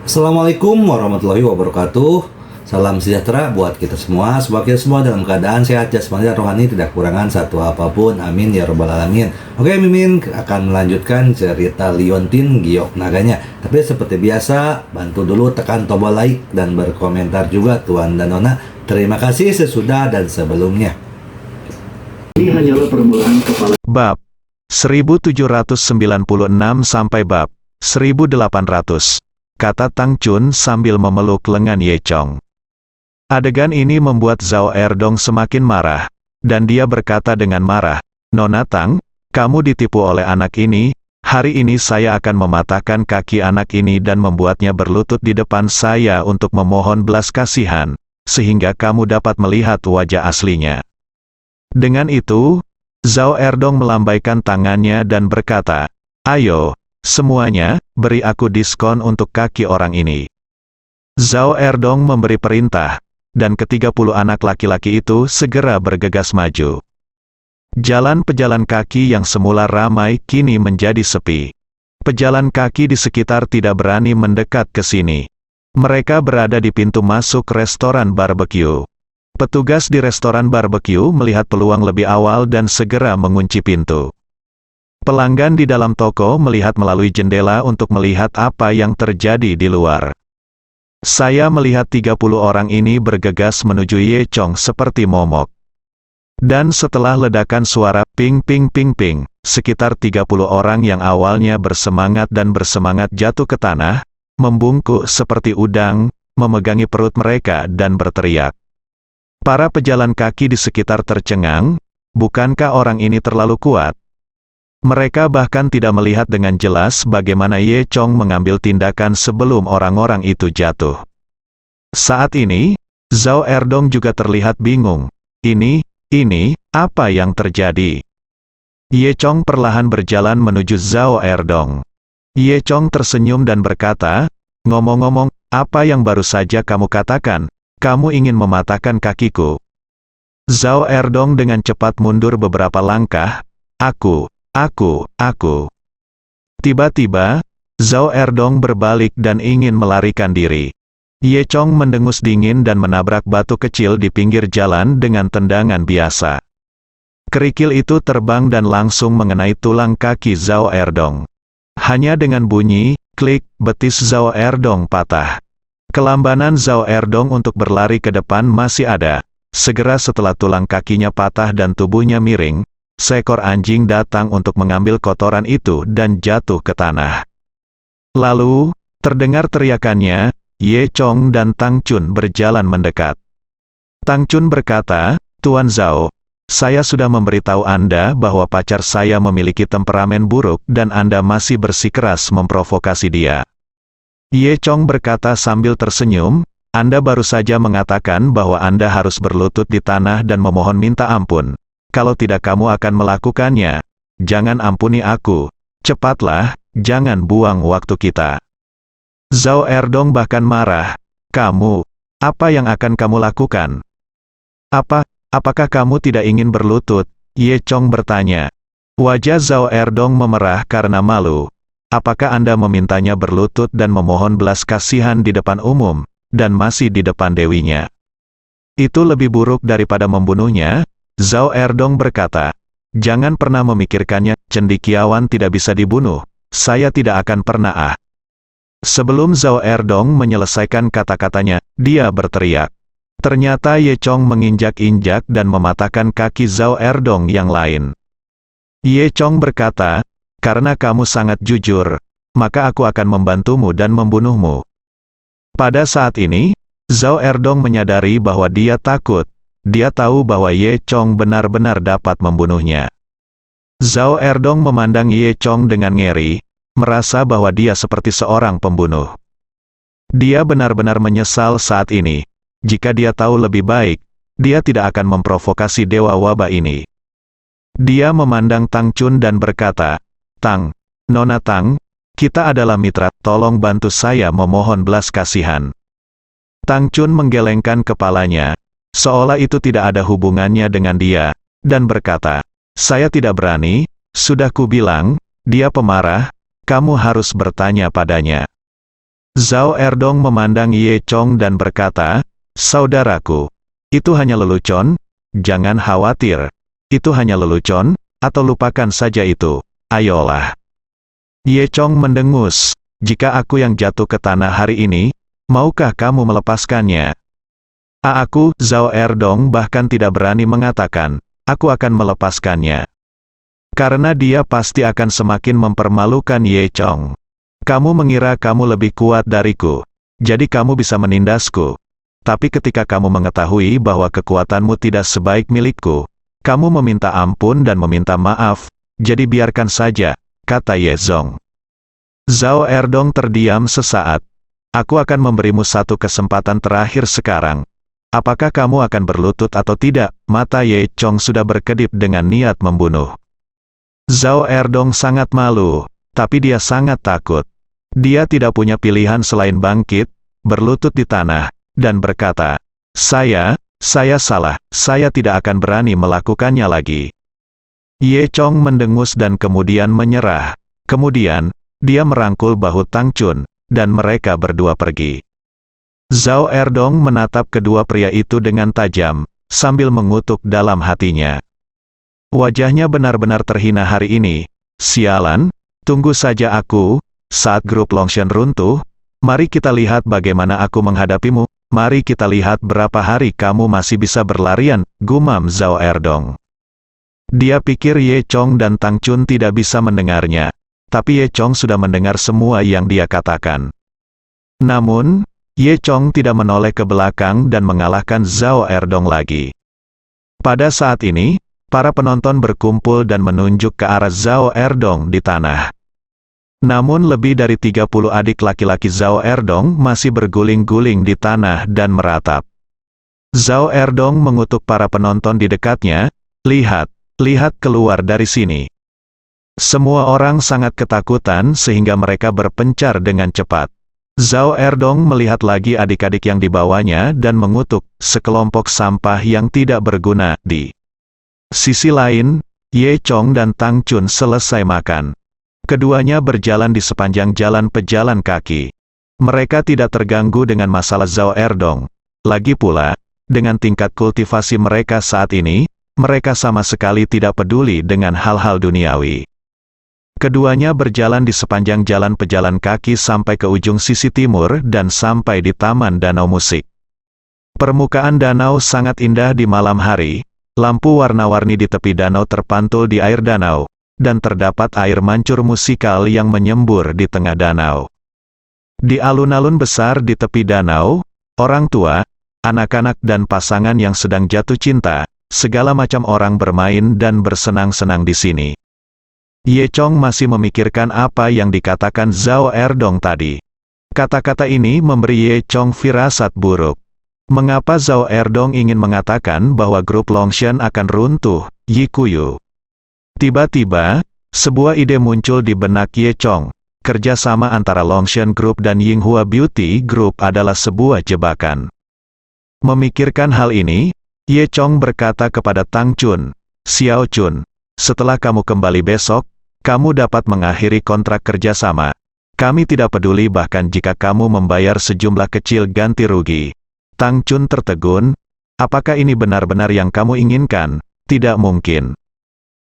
Assalamualaikum warahmatullahi wabarakatuh. Salam sejahtera buat kita semua. Semoga kita semua dalam keadaan sehat jasmani dan rohani, tidak kekurangan satu apapun. Amin ya robbal alamin. Oke, Mimin akan melanjutkan cerita Liontin Giok Naganya. Tapi seperti biasa, bantu dulu tekan tombol like dan berkomentar juga Tuan dan Nona. Terima kasih sesudah dan sebelumnya. Ini hanyalah permulaan kepala. Bab 1796 sampai bab 1800. Kata Tang Chun sambil memeluk lengan Ye Chong. Adegan ini membuat Zhao Erdong semakin marah, dan dia berkata dengan marah, "Nona Tang, kamu ditipu oleh anak ini. Hari ini saya akan mematahkan kaki anak ini dan membuatnya berlutut di depan saya untuk memohon belas kasihan, sehingga kamu dapat melihat wajah aslinya." Dengan itu, Zhao Erdong melambaikan tangannya dan berkata, "Ayo, semuanya, beri aku diskon untuk kaki orang ini." Zhao Erdong memberi perintah, dan ke-30 anak laki-laki itu segera bergegas maju. Jalan pejalan kaki yang semula ramai kini menjadi sepi. Pejalan kaki di sekitar tidak berani mendekat ke sini. Mereka berada di pintu masuk restoran barbecue. Petugas di restoran barbecue melihat peluang lebih awal dan segera mengunci pintu. Pelanggan di dalam toko melihat melalui jendela untuk melihat apa yang terjadi di luar. Saya melihat 30 orang ini bergegas menuju Ye Chong seperti momok. Dan setelah ledakan suara ping ping ping ping, sekitar 30 orang yang awalnya bersemangat dan bersemangat jatuh ke tanah, membungkuk seperti udang, memegangi perut mereka dan berteriak. Para pejalan kaki di sekitar tercengang, bukankah orang ini terlalu kuat? Mereka bahkan tidak melihat dengan jelas bagaimana Ye Chong mengambil tindakan sebelum orang-orang itu jatuh. Saat ini, Zhao Erdong juga terlihat bingung. Ini, apa yang terjadi? Ye Chong perlahan berjalan menuju Zhao Erdong. Ye Chong tersenyum dan berkata, "Ngomong-ngomong, apa yang baru saja kamu katakan? Kamu ingin mematahkan kakiku?" Zhao Erdong dengan cepat mundur beberapa langkah. Aku. Tiba-tiba, Zhao Erdong berbalik dan ingin melarikan diri. Ye Chong mendengus dingin dan menabrak batu kecil di pinggir jalan dengan tendangan biasa. Kerikil itu terbang dan langsung mengenai tulang kaki Zhao Erdong. Hanya dengan bunyi, klik, betis Zhao Erdong patah. Kelambanan Zhao Erdong untuk berlari ke depan masih ada. Segera setelah tulang kakinya patah dan tubuhnya miring, seekor anjing datang untuk mengambil kotoran itu dan jatuh ke tanah. Lalu, terdengar teriakannya, Ye Chong dan Tang Chun berjalan mendekat. Tang Chun berkata, "Tuan Zhao, saya sudah memberitahu Anda bahwa pacar saya memiliki temperamen buruk dan Anda masih bersikeras memprovokasi dia." Ye Chong berkata sambil tersenyum, "Anda baru saja mengatakan bahwa Anda harus berlutut di tanah dan memohon minta ampun. Kalau tidak kamu akan melakukannya. Jangan ampuni aku. Cepatlah, jangan buang waktu kita." Zhao Erdong bahkan marah. "Kamu, apa yang akan kamu lakukan? Apakah kamu tidak ingin berlutut?" Ye Chong bertanya. Wajah Zhao Erdong memerah karena malu. "Apakah Anda memintanya berlutut dan memohon belas kasihan di depan umum, dan masih di depan dewinya? Itu lebih buruk daripada membunuhnya?" Zhao Erdong berkata, "Jangan pernah memikirkannya, cendekiawan tidak bisa dibunuh. Saya tidak akan pernah." Sebelum Zhao Erdong menyelesaikan kata-katanya, dia berteriak. Ternyata Ye Chong menginjak-injak dan mematahkan kaki Zhao Erdong yang lain. Ye Chong berkata, "Karena kamu sangat jujur, maka aku akan membantumu dan membunuhmu." Pada saat ini, Zhao Erdong menyadari bahwa dia takut. Dia tahu bahwa Ye Chong benar-benar dapat membunuhnya. Zhao Erdong memandang Ye Chong dengan ngeri, merasa bahwa dia seperti seorang pembunuh. Dia benar-benar menyesal saat ini. Jika dia tahu lebih baik, dia tidak akan memprovokasi dewa wabah ini. Dia memandang Tang Chun dan berkata, "Tang, Nona Tang, kita adalah mitra, tolong bantu saya memohon belas kasihan." Tang Chun menggelengkan kepalanya, seolah itu tidak ada hubungannya dengan dia, dan berkata, "Saya tidak berani, sudah kubilang, dia pemarah, kamu harus bertanya padanya." Zhao Erdong memandang Ye Chong dan berkata, "Saudaraku, itu hanya lelucon, jangan khawatir. Itu hanya lelucon, atau lupakan saja itu, ayolah." Ye Chong mendengus, "Jika aku yang jatuh ke tanah hari ini, maukah kamu melepaskannya?" Aku, Zhao Erdong bahkan tidak berani mengatakan, "Aku akan melepaskannya." Karena dia pasti akan semakin mempermalukan Ye Chong. "Kamu mengira kamu lebih kuat dariku, jadi kamu bisa menindasku. Tapi ketika kamu mengetahui bahwa kekuatanmu tidak sebaik milikku, kamu meminta ampun dan meminta maaf, jadi biarkan saja," kata Ye Zong. Zhao Erdong terdiam sesaat. "Aku akan memberimu satu kesempatan terakhir sekarang. Apakah kamu akan berlutut atau tidak?" Mata Ye Chong sudah berkedip dengan niat membunuh. Zhao Erdong sangat malu, tapi dia sangat takut. Dia tidak punya pilihan selain bangkit, berlutut di tanah, dan berkata, Saya salah, saya tidak akan berani melakukannya lagi." Ye Chong mendengus dan kemudian menyerah. Kemudian, dia merangkul bahu Tang Chun, dan mereka berdua pergi. Zhao Erdong menatap kedua pria itu dengan tajam, sambil mengutuk dalam hatinya. Wajahnya benar-benar terhina hari ini. "Sialan, tunggu saja aku, saat grup Longshan runtuh, mari kita lihat bagaimana aku menghadapimu, mari kita lihat berapa hari kamu masih bisa berlarian," gumam Zhao Erdong. Dia pikir Ye Chong dan Tang Chun tidak bisa mendengarnya, tapi Ye Chong sudah mendengar semua yang dia katakan. Namun, Ye Chong tidak menoleh ke belakang dan mengalahkan Zhao Erdong lagi. Pada saat ini, para penonton berkumpul dan menunjuk ke arah Zhao Erdong di tanah. Namun lebih dari 30 adik laki-laki Zhao Erdong masih berguling-guling di tanah dan meratap. Zhao Erdong mengutuk para penonton di dekatnya, lihat keluar dari sini." Semua orang sangat ketakutan sehingga mereka berpencar dengan cepat. Zhao Erdong melihat lagi adik-adik yang dibawanya dan mengutuk sekelompok sampah yang tidak berguna. Di sisi lain, Ye Chong dan Tang Chun selesai makan. Keduanya berjalan di sepanjang jalan pejalan kaki. Mereka tidak terganggu dengan masalah Zhao Erdong. Lagi pula, dengan tingkat kultivasi mereka saat ini, mereka sama sekali tidak peduli dengan hal-hal duniawi. Keduanya berjalan di sepanjang jalan pejalan kaki sampai ke ujung sisi timur dan sampai di Taman Danau Musik. Permukaan danau sangat indah di malam hari, lampu warna-warni di tepi danau terpantul di air danau, dan terdapat air mancur musikal yang menyembur di tengah danau. Di alun-alun besar di tepi danau, orang tua, anak-anak dan pasangan yang sedang jatuh cinta, segala macam orang bermain dan bersenang-senang di sini. Ye Chong masih memikirkan apa yang dikatakan Zhao Erdong tadi. Kata-kata ini memberi Ye Chong firasat buruk. Mengapa Zhao Erdong ingin mengatakan bahwa grup Longshan akan runtuh, Yi Kuyu? Tiba-tiba, sebuah ide muncul di benak Ye Chong. Kerjasama antara Longshan Group dan Yinghua Beauty Group adalah sebuah jebakan. Memikirkan hal ini, Ye Chong berkata kepada Tang Chun, "Xiao Chun, setelah kamu kembali besok, kamu dapat mengakhiri kontrak kerjasama. Kami tidak peduli bahkan jika kamu membayar sejumlah kecil ganti rugi." Tang Chun tertegun, "Apakah ini benar-benar yang kamu inginkan?" "Tidak mungkin.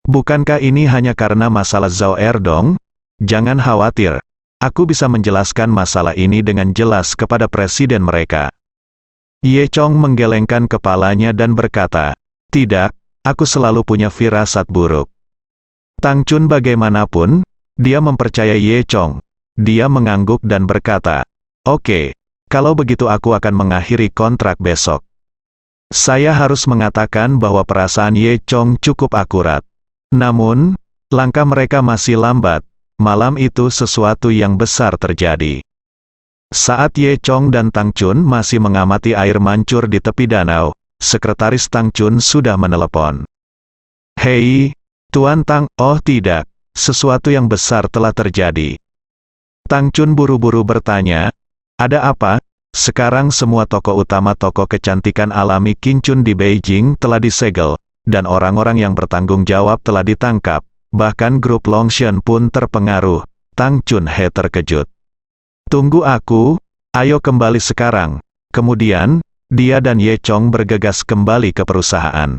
Bukankah ini hanya karena masalah Zhao Erdong?" "Jangan khawatir. Aku bisa menjelaskan masalah ini dengan jelas kepada presiden mereka." Ye Chong menggelengkan kepalanya dan berkata, "Tidak, aku selalu punya firasat buruk." Tang Chun bagaimanapun, dia mempercayai Ye Chong. Dia mengangguk dan berkata, "Oke, kalau begitu aku akan mengakhiri kontrak besok." Saya harus mengatakan bahwa perasaan Ye Chong cukup akurat. Namun, langkah mereka masih lambat. Malam itu sesuatu yang besar terjadi. Saat Ye Chong dan Tang Chun masih mengamati air mancur di tepi danau, sekretaris Tang Chun sudah menelepon. "Hei, Tuan Tang," "Oh tidak, sesuatu yang besar telah terjadi." Tang Chun buru-buru bertanya, "Ada apa?" Sekarang semua toko utama toko kecantikan alami Qingchun di Beijing telah disegel, dan orang-orang yang bertanggung jawab telah ditangkap, bahkan grup Longshan pun terpengaruh. Tang Chun He terkejut. Tunggu aku, ayo kembali sekarang. Kemudian, dia dan Ye Chong bergegas kembali ke perusahaan.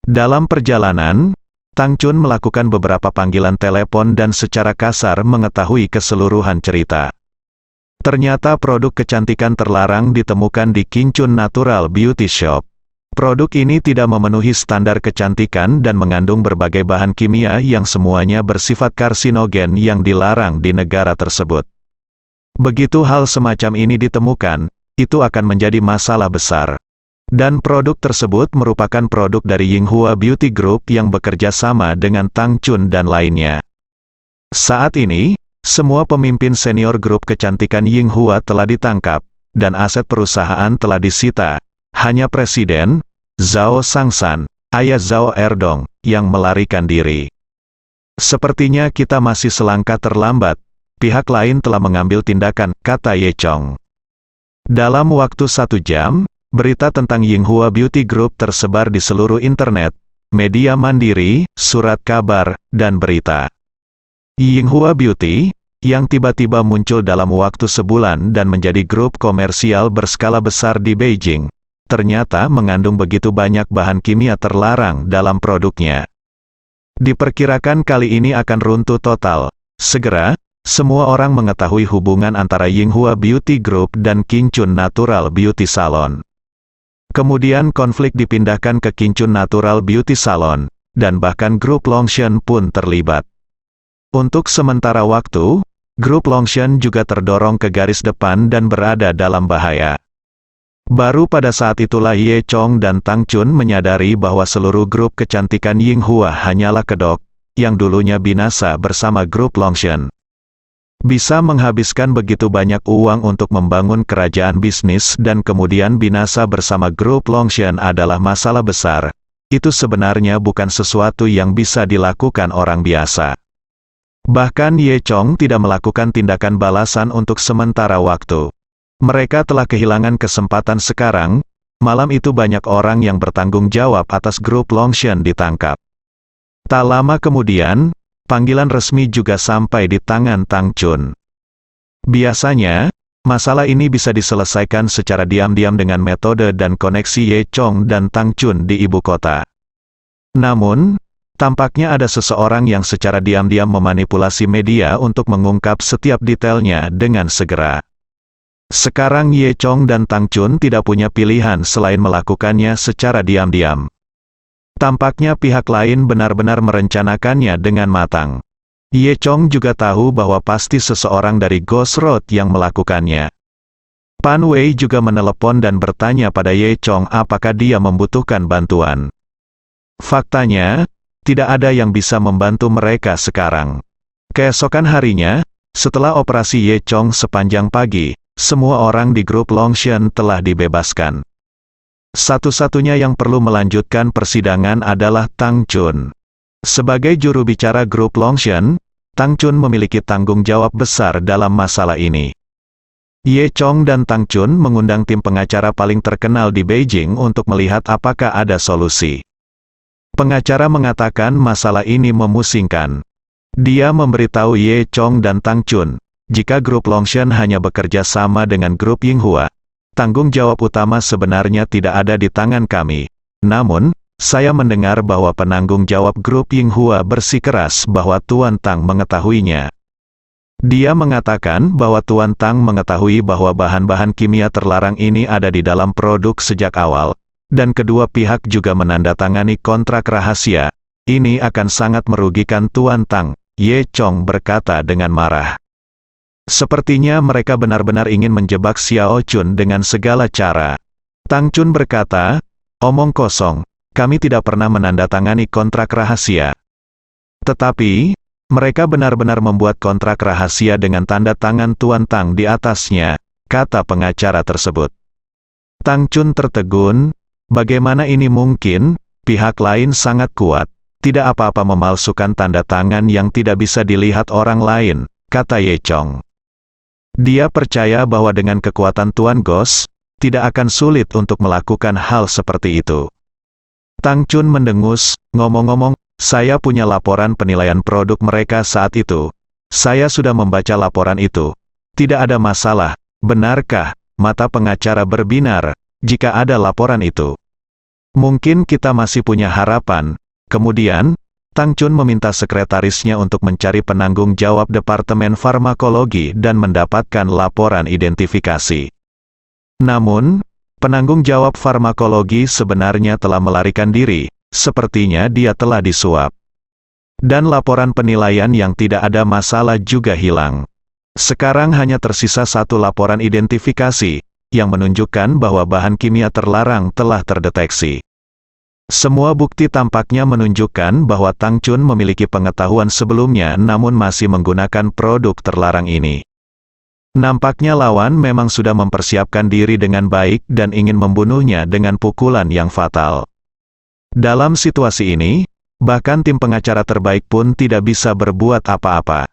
Dalam perjalanan, Tang Chun melakukan beberapa panggilan telepon dan secara kasar mengetahui keseluruhan cerita. Ternyata produk kecantikan terlarang ditemukan di Kinchun Natural Beauty Shop. Produk ini tidak memenuhi standar kecantikan dan mengandung berbagai bahan kimia yang semuanya bersifat karsinogen yang dilarang di negara tersebut. Begitu hal semacam ini ditemukan, itu akan menjadi masalah besar. Dan produk tersebut merupakan produk dari Yinghua Beauty Group yang bekerja sama dengan Tang Chun dan lainnya. Saat ini, semua pemimpin senior grup kecantikan Yinghua telah ditangkap, dan aset perusahaan telah disita. Hanya Presiden, Zhao Sangsan, ayah Zhao Erdong, yang melarikan diri. Sepertinya kita masih selangkah terlambat. Pihak lain telah mengambil tindakan, kata Ye Chong. Dalam waktu 1 jam, berita tentang Yinghua Beauty Group tersebar di seluruh internet, media mandiri, surat kabar, dan berita. Yinghua Beauty, yang tiba-tiba muncul dalam waktu sebulan dan menjadi grup komersial berskala besar di Beijing, ternyata mengandung begitu banyak bahan kimia terlarang dalam produknya. Diperkirakan kali ini akan runtuh total. Segera, semua orang mengetahui hubungan antara Yinghua Beauty Group dan Kinchun Natural Beauty Salon. Kemudian konflik dipindahkan ke Kinchun Natural Beauty Salon, dan bahkan grup Longshan pun terlibat. Untuk sementara waktu, grup Longshan juga terdorong ke garis depan dan berada dalam bahaya. Baru pada saat itulah Ye Chong dan Tang Chun menyadari bahwa seluruh grup kecantikan Yinghua hanyalah kedok, yang dulunya binasa bersama grup Longshan. Bisa menghabiskan begitu banyak uang untuk membangun kerajaan bisnis dan kemudian binasa bersama grup Longshan adalah masalah besar. Itu sebenarnya bukan sesuatu yang bisa dilakukan orang biasa. Bahkan Ye Chong tidak melakukan tindakan balasan untuk sementara waktu. Mereka telah kehilangan kesempatan sekarang. Malam itu banyak orang yang bertanggung jawab atas grup Longshan ditangkap. Tak lama kemudian, panggilan resmi juga sampai di tangan Tang Chun. Biasanya, masalah ini bisa diselesaikan secara diam-diam dengan metode dan koneksi Ye Chong dan Tang Chun di ibu kota. Namun, tampaknya ada seseorang yang secara diam-diam memanipulasi media untuk mengungkap setiap detailnya dengan segera. Sekarang Ye Chong dan Tang Chun tidak punya pilihan selain melakukannya secara diam-diam. Tampaknya pihak lain benar-benar merencanakannya dengan matang. Ye Chong juga tahu bahwa pasti seseorang dari Ghost Road yang melakukannya. Pan Wei juga menelepon dan bertanya pada Ye Chong apakah dia membutuhkan bantuan. Faktanya, tidak ada yang bisa membantu mereka sekarang. Keesokan harinya, setelah operasi Ye Chong sepanjang pagi, semua orang di grup Longshan telah dibebaskan. Satu-satunya yang perlu melanjutkan persidangan adalah Tang Chun. Sebagai juru bicara grup Longshan, Tang Chun memiliki tanggung jawab besar dalam masalah ini. Ye Chong dan Tang Chun mengundang tim pengacara paling terkenal di Beijing untuk melihat apakah ada solusi. Pengacara mengatakan masalah ini memusingkan. Dia memberitahu Ye Chong dan Tang Chun, jika grup Longshan hanya bekerja sama dengan grup Yinghua, tanggung jawab utama sebenarnya tidak ada di tangan kami. Namun, saya mendengar bahwa penanggung jawab grup Yinghua bersikeras bahwa Tuan Tang mengetahuinya. Dia mengatakan bahwa Tuan Tang mengetahui bahwa bahan-bahan kimia terlarang ini ada di dalam produk sejak awal, dan kedua pihak juga menandatangani kontrak rahasia. Ini akan sangat merugikan Tuan Tang, Ye Chong berkata dengan marah. Sepertinya mereka benar-benar ingin menjebak Xiao Chun dengan segala cara. Tang Chun berkata, omong kosong, kami tidak pernah menandatangani kontrak rahasia. Tetapi, mereka benar-benar membuat kontrak rahasia dengan tanda tangan Tuan Tang di atasnya, kata pengacara tersebut. Tang Chun tertegun, bagaimana ini mungkin? Pihak lain sangat kuat, tidak apa-apa memalsukan tanda tangan yang tidak bisa dilihat orang lain, kata Ye Chong. Dia percaya bahwa dengan kekuatan Tuan Ghost, tidak akan sulit untuk melakukan hal seperti itu. Tang Chun mendengus, ngomong-ngomong, saya punya laporan penilaian produk mereka saat itu. Saya sudah membaca laporan itu. Tidak ada masalah, benarkah? Mata pengacara berbinar, jika ada laporan itu. Mungkin kita masih punya harapan. Kemudian, Tang Chun meminta sekretarisnya untuk mencari penanggung jawab Departemen Farmakologi dan mendapatkan laporan identifikasi. Namun, penanggung jawab farmakologi sebenarnya telah melarikan diri, sepertinya dia telah disuap. Dan laporan penilaian yang tidak ada masalah juga hilang. Sekarang hanya tersisa satu laporan identifikasi, yang menunjukkan bahwa bahan kimia terlarang telah terdeteksi. Semua bukti tampaknya menunjukkan bahwa Tang Chun memiliki pengetahuan sebelumnya namun masih menggunakan produk terlarang ini. Nampaknya lawan memang sudah mempersiapkan diri dengan baik dan ingin membunuhnya dengan pukulan yang fatal. Dalam situasi ini, bahkan tim pengacara terbaik pun tidak bisa berbuat apa-apa.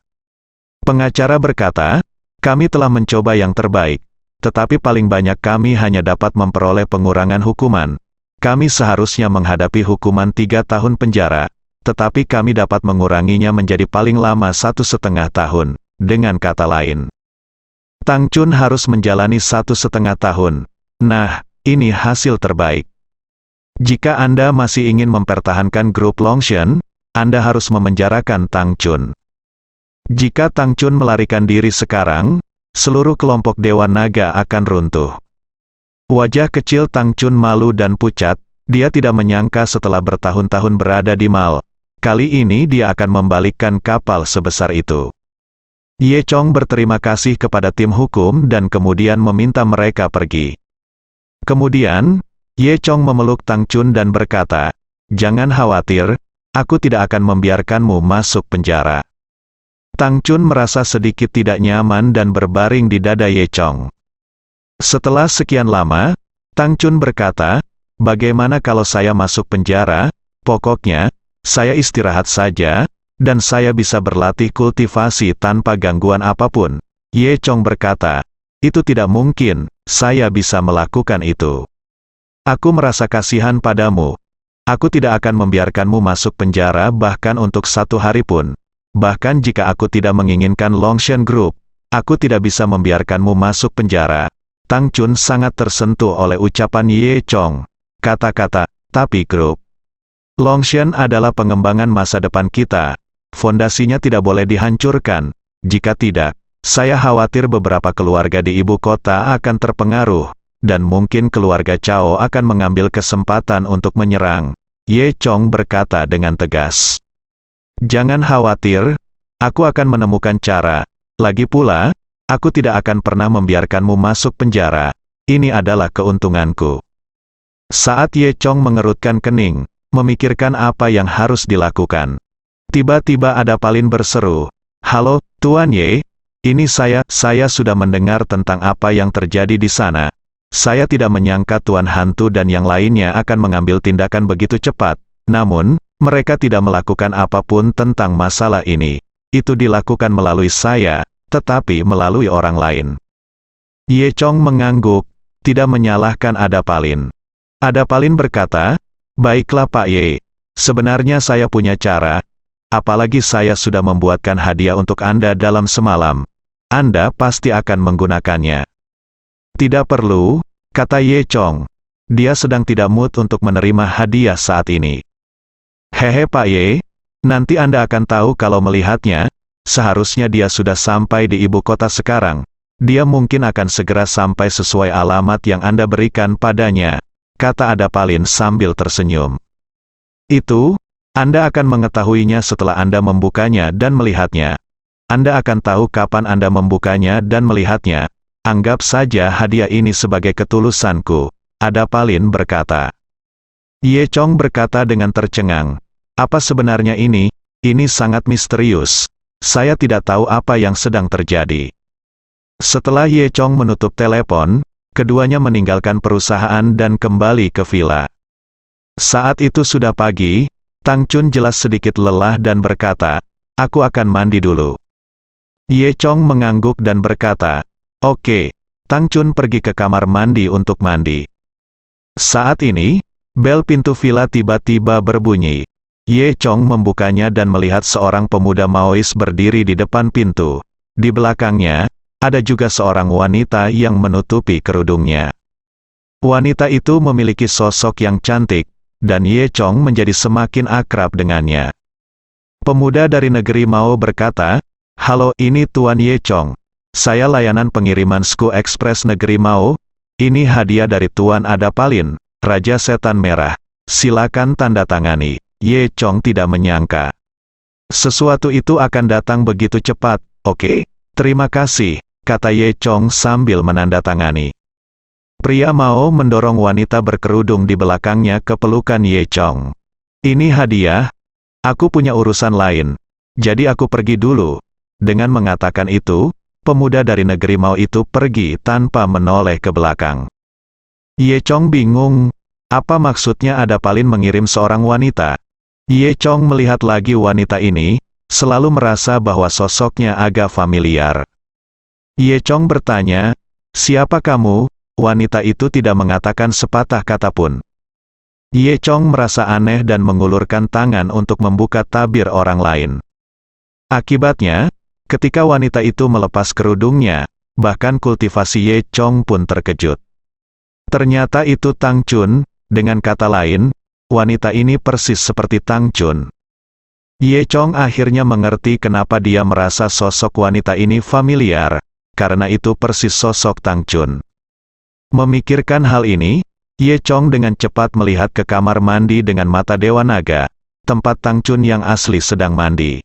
Pengacara berkata, kami telah mencoba yang terbaik, tetapi paling banyak kami hanya dapat memperoleh pengurangan hukuman. Kami seharusnya menghadapi hukuman 3 tahun penjara, tetapi kami dapat menguranginya menjadi paling lama 1,5 tahun. Dengan kata lain, Tang Chun harus menjalani 1,5 tahun. Nah, ini hasil terbaik. Jika Anda masih ingin mempertahankan grup Longshan, Anda harus memenjarakan Tang Chun. Jika Tang Chun melarikan diri sekarang, seluruh kelompok Dewa Naga akan runtuh. Wajah kecil Tang Chun malu dan pucat, dia tidak menyangka setelah bertahun-tahun berada di Mal, kali ini dia akan membalikkan kapal sebesar itu. Ye Chong berterima kasih kepada tim hukum dan kemudian meminta mereka pergi. Kemudian, Ye Chong memeluk Tang Chun dan berkata, "Jangan khawatir, aku tidak akan membiarkanmu masuk penjara." Tang Chun merasa sedikit tidak nyaman dan berbaring di dada Ye Chong. Setelah sekian lama, Tang Chun berkata, "Bagaimana kalau saya masuk penjara? Pokoknya, saya istirahat saja, dan saya bisa berlatih kultivasi tanpa gangguan apapun." Ye Chong berkata, "Itu tidak mungkin, saya bisa melakukan itu. Aku merasa kasihan padamu. Aku tidak akan membiarkanmu masuk penjara bahkan untuk 1 hari pun. Bahkan jika aku tidak menginginkan Longshan Group, aku tidak bisa membiarkanmu masuk penjara." Tang Chun sangat tersentuh oleh ucapan Ye Chong. Kata-kata, "Tapi grup Longshan adalah pengembangan masa depan kita. Fondasinya tidak boleh dihancurkan. Jika tidak, saya khawatir beberapa keluarga di ibu kota akan terpengaruh, dan mungkin keluarga Chao akan mengambil kesempatan untuk menyerang." Ye Chong berkata dengan tegas. "Jangan khawatir, aku akan menemukan cara. Lagi pula, aku tidak akan pernah membiarkanmu masuk penjara. Ini adalah keuntunganku." Saat Ye Chong mengerutkan kening, memikirkan apa yang harus dilakukan, tiba-tiba ada Palin berseru, "Halo, Tuan Ye, ini saya sudah mendengar tentang apa yang terjadi di sana. Saya tidak menyangka Tuan Hantu dan yang lainnya akan mengambil tindakan begitu cepat, namun, mereka tidak melakukan apapun tentang masalah ini. Itu dilakukan melalui saya, tetapi melalui orang lain." Ye Chong mengangguk, tidak menyalahkan Ada Palin. Ada Palin berkata, "Baiklah Pak Ye, sebenarnya saya punya cara. Apalagi saya sudah membuatkan hadiah untuk Anda dalam semalam. Anda pasti akan menggunakannya." "Tidak perlu," kata Ye Chong. Dia sedang tidak mood untuk menerima hadiah saat ini. "Hehe Pak Ye, nanti Anda akan tahu kalau melihatnya. Seharusnya dia sudah sampai di ibu kota sekarang. Dia mungkin akan segera sampai sesuai alamat yang Anda berikan padanya," kata Ada Palin sambil tersenyum. "Itu, Anda akan mengetahuinya setelah Anda membukanya dan melihatnya. Anda akan tahu kapan Anda membukanya dan melihatnya. Anggap saja hadiah ini sebagai ketulusanku," Ada Palin berkata. Ye Chong berkata dengan tercengang, "Apa sebenarnya ini? Ini sangat misterius. Saya tidak tahu apa yang sedang terjadi." Setelah Ye Chong menutup telepon, keduanya meninggalkan perusahaan dan kembali ke villa. Saat itu sudah pagi, Tang Chun jelas sedikit lelah dan berkata, "Aku akan mandi dulu." Ye Chong mengangguk dan berkata, "Oke." Tang Chun pergi ke kamar mandi untuk mandi. Saat ini, bel pintu villa tiba-tiba berbunyi. Ye Chong membukanya dan melihat seorang pemuda Maois berdiri di depan pintu. Di belakangnya, ada juga seorang wanita yang menutupi kerudungnya. Wanita itu memiliki sosok yang cantik, dan Ye Chong menjadi semakin akrab dengannya. Pemuda dari negeri Mao berkata, "Halo, ini Tuan Ye Chong. Saya layanan pengiriman Sku Express negeri Mao. Ini hadiah dari Tuan Adapalin, Raja Setan Merah. Silakan tanda tangani." Ye Chong tidak menyangka sesuatu itu akan datang begitu cepat. "Oke, terima kasih," kata Ye Chong sambil menandatangani. Pria Mao mendorong wanita berkerudung di belakangnya ke pelukan Ye Chong. "Ini hadiah. Aku punya urusan lain. Jadi aku pergi dulu." Dengan mengatakan itu, pemuda dari negeri Mao itu pergi tanpa menoleh ke belakang. Ye Chong bingung. Apa maksudnya Adapalin mengirim seorang wanita? Ye Chong melihat lagi wanita ini, selalu merasa bahwa sosoknya agak familiar. Ye Chong bertanya, "Siapa kamu?" Wanita itu tidak mengatakan sepatah kata pun. Ye Chong merasa aneh dan mengulurkan tangan untuk membuka tabir orang lain. Akibatnya, ketika wanita itu melepas kerudungnya, bahkan kultivasi Ye Chong pun terkejut. Ternyata itu Tang Chun, dengan kata lain, wanita ini persis seperti Tang Chun. Ye Chong akhirnya mengerti kenapa dia merasa sosok wanita ini familiar, karena itu persis sosok Tang Chun. Memikirkan hal ini, Ye Chong dengan cepat melihat ke kamar mandi dengan mata Dewa Naga, tempat Tang Chun yang asli sedang mandi.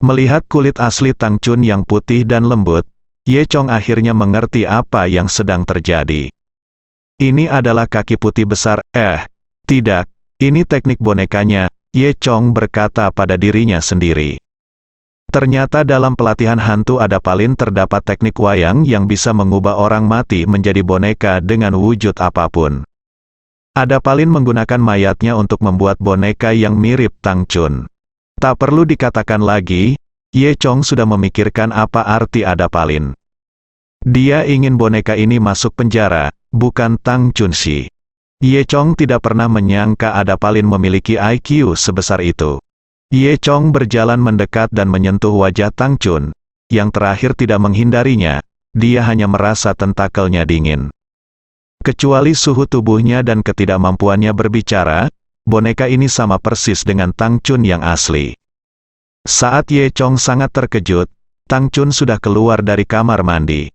Melihat kulit asli Tang Chun yang putih dan lembut, Ye Chong akhirnya mengerti apa yang sedang terjadi. Ini adalah kaki putih besar. Tidak, ini teknik bonekanya, Ye Chong berkata pada dirinya sendiri. Ternyata dalam pelatihan hantu Adapalin terdapat teknik wayang yang bisa mengubah orang mati menjadi boneka dengan wujud apapun. Adapalin menggunakan mayatnya untuk membuat boneka yang mirip Tang Chun. Tak perlu dikatakan lagi, Ye Chong sudah memikirkan apa arti Adapalin. Dia ingin boneka ini masuk penjara, bukan Tang Chun Shi. Ye Chong tidak pernah menyangka Adapalin memiliki IQ sebesar itu. Ye Chong berjalan mendekat dan menyentuh wajah Tang Chun. Yang terakhir tidak menghindarinya, dia hanya merasa tentakelnya dingin. Kecuali suhu tubuhnya dan ketidakmampuannya berbicara, boneka ini sama persis dengan Tang Chun yang asli. Saat Ye Chong sangat terkejut, Tang Chun sudah keluar dari kamar mandi.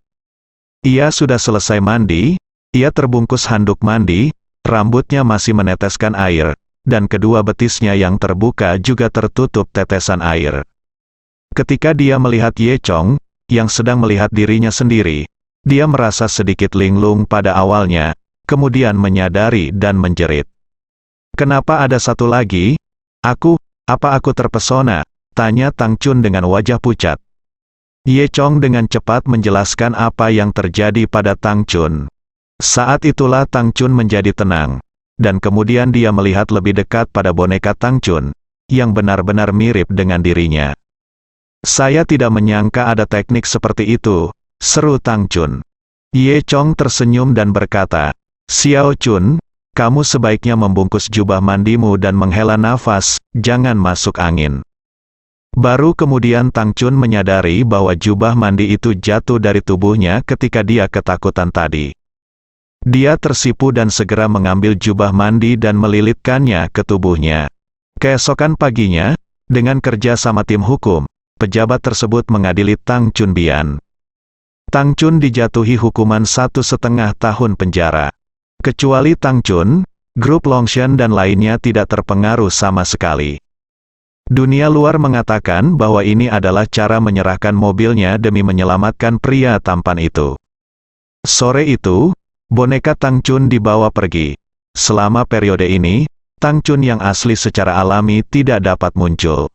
Ia sudah selesai mandi, ia terbungkus handuk mandi, rambutnya masih meneteskan air, dan kedua betisnya yang terbuka juga tertutup tetesan air. Ketika dia melihat Ye Chong, yang sedang melihat dirinya sendiri, dia merasa sedikit linglung pada awalnya, kemudian menyadari dan menjerit. "Kenapa ada satu lagi? Apa aku terpesona?" tanya Tang Chun dengan wajah pucat. Ye Chong dengan cepat menjelaskan apa yang terjadi pada Tang Chun. Saat itulah Tang Chun menjadi tenang, dan kemudian dia melihat lebih dekat pada boneka Tang Chun, yang benar-benar mirip dengan dirinya. "Saya tidak menyangka ada teknik seperti itu," seru Tang Chun. Ye Chong tersenyum dan berkata, "Xiao Chun, kamu sebaiknya membungkus jubah mandimu dan menghela nafas, jangan masuk angin." Baru kemudian Tang Chun menyadari bahwa jubah mandi itu jatuh dari tubuhnya ketika dia ketakutan tadi. Dia tersipu dan segera mengambil jubah mandi dan melilitkannya ke tubuhnya. Keesokan paginya, dengan kerja sama tim hukum, pejabat tersebut mengadili Tang Chun Bian. Tang Chun dijatuhi hukuman 1,5 tahun penjara. Kecuali Tang Chun, grup Longshan dan lainnya tidak terpengaruh sama sekali. Dunia luar mengatakan bahwa ini adalah cara menyerahkan mobilnya demi menyelamatkan pria tampan itu. Sore itu, boneka Tang Chun dibawa pergi. Selama periode ini, Tang Chun yang asli secara alami tidak dapat muncul.